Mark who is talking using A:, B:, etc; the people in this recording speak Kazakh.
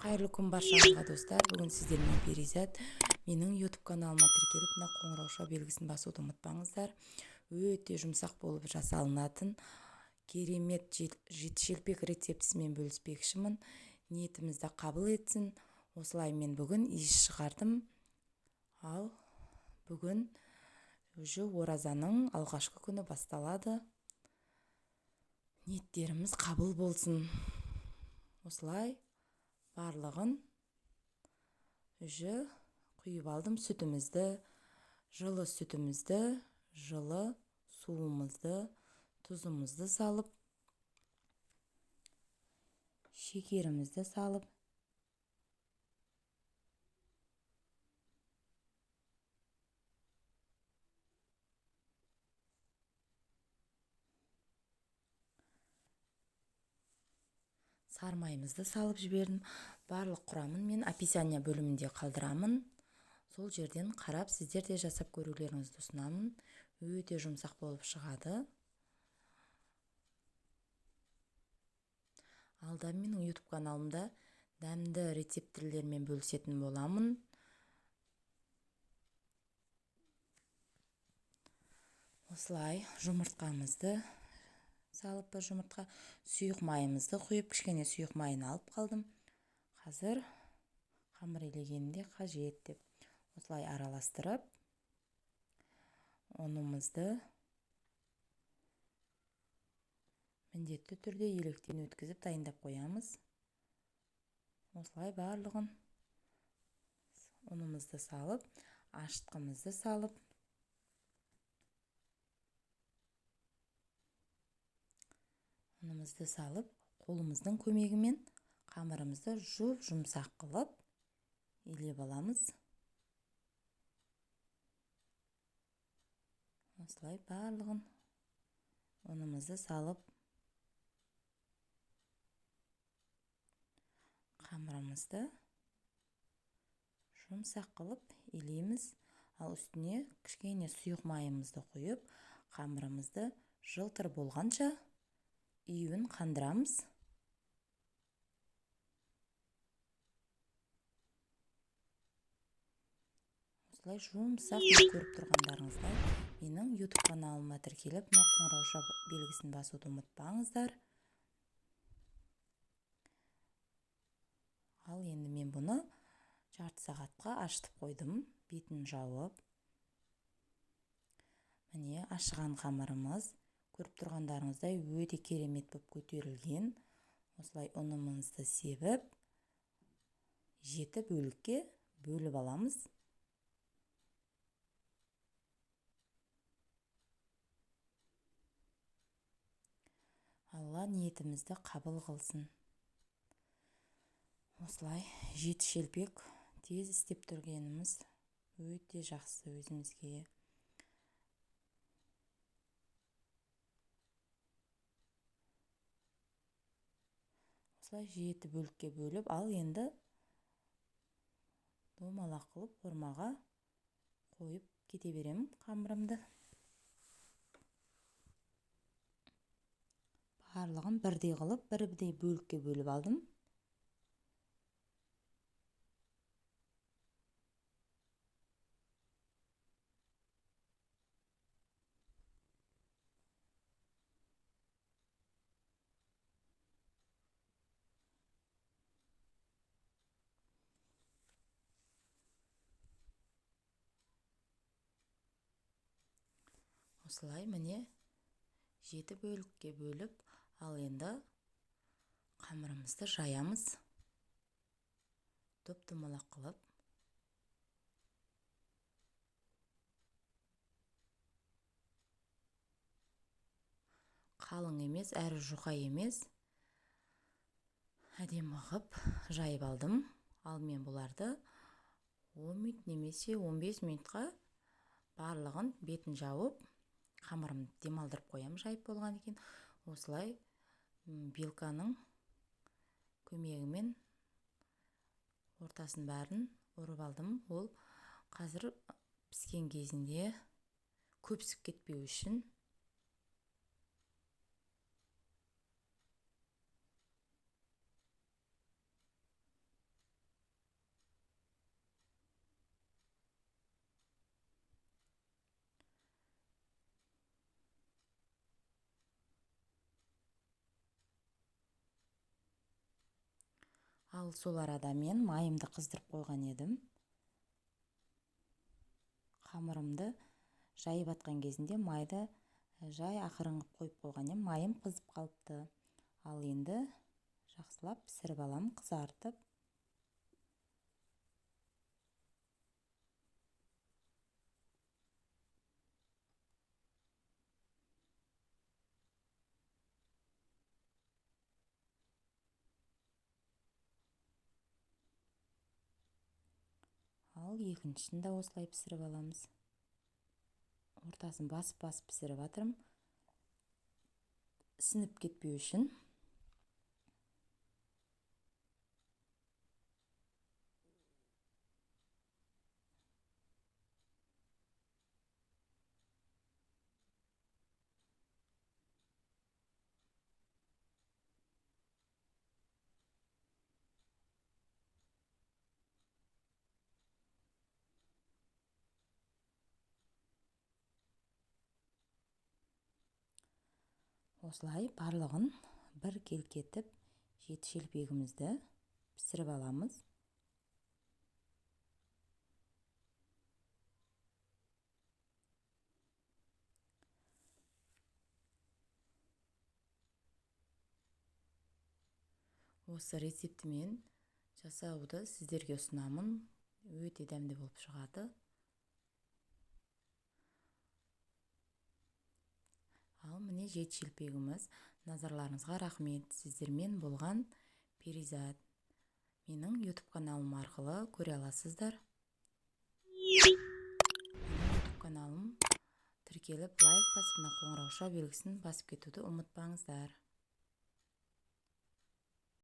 A: Қайырлы күн баршаңызға достар. Бүгін сіздермен Перизат. Менің YouTube каналыма тіркеліп, мына қоңырауша белгісін басуды ұмытпаңыздар. Өте жұмсақ болып жасалынатын керемет шелпек рецептісімен бөліспекшімін. Ниетімізді қабыл етсін. Осылай мен бүгін иіс шығардым. Ал бүгін уже оразаның алғашқы күні басталады. Ниеттеріміз қабыл болсын. Осылай барлығын уже құйып алдым. Сүтімізді, жылы сүтімізді, жылы суымызды, тұзымызды салып, шекерімізді салып, сармайымызды салып жібердім. Барлық құрамын мен описание бөлімінде қалдырамын. Сол жерден қарап, сіздер де жасап көрулеріңізді ұсынамын. Өте жұмсақ болып шығады. Алда менің YouTube каналымда дәмді рецептілермен бөлісетін боламын. Осылай жұмыртқамызды салып, бір жұмыртқа сұйық майымызды құйып, кішкене сұйық майын алып қалдым. Қазір қамыр илегенде қажет деп осылай араластырып, ұнымызды міндетті түрде електен өткізіп дайындап қоямыз. Осылай барлығын ұнымызды салып, ашытқымызды салып, ұнымызды салып, қолымыздың көмегімен қамырымызды жұмсақ қылып илеп аламыз. Осылай барлығын ұнымызды салып, қамырымызды жұмсақ қылып илейміз. Ал үстіне кішкене сұйық майымызды құйып, қамырымызды жылтыр болғанша үйін қандырамыз. Осылай жұмсақ көріп тұрғандарыңыздай менің YouTube каналыма тіркеліп, мына қоңырауша белгісін басуды ұмытпаңыздар. Ал енді мен бұны жарты сағатқа ашытып қойдым, бетін жауып. Міне ашыған қамырымыз көріп тұрғандарыңыздай өте керемет болып көтерілген. Осылай ұнымызды себіп, 7 бөлікке бөліп аламыз. Алла ниетімізді қабыл қылсын. Осылай 7 шелпек тез істеп тұрғанымыз өте жақсы өзімізге. Осылай 7 бөлікке бөліп, ал енді домалақ қылып формаға қойып кете беремін қамырымды. Барлығын бірдей қылып, бірдей бөлікке бөліп алдым. Осылай міне 7 бөлікке бөліп, ал енді қамырымызды жаямыз. Топ-домалақ қылып. Қалың емес, әрі жұқа емес. Әдемі қылып жайып алдым. Ал мен бұларды 10 минут немесе 15 минутқа барлығын бетін жауып, қамырымды демалдырып қоям, жайып болған екен. Осылай белканың көмегімен ортасын бәрін ұрып алдым. Ол қазір піскен кезінде көпсіп кетпеу үшін. Ал сол арада мен майымды қыздырып қойған едім. Қамырымды жайып атқан кезінде майды жай ақырын қойып қойған едім. Майым қызып қалыпты. Ал енді жақсылап пісіріп алам, қызартып. Ал екіншісін де осылай пісіріп аламыз. Ортасын басып пісіріп атырым, сініп кетпеу үшін. Осылай барлығын бір келкетіп, 7 шелпегімізді пісіріп аламыз. Осы рецептімен жасауды сіздерге ұсынамын. Өте дәмді болып шығады. Ал міне 7 шелпегіміз. Назарларыңызға рахмет. Сіздермен болған Перизат. Менің YouTube каналым арқылы көре аласыздар. Менің YouTube каналым тіркеліп, лайк басып, қоңырауша белгісін басып кетуді ұмытпаңыздар.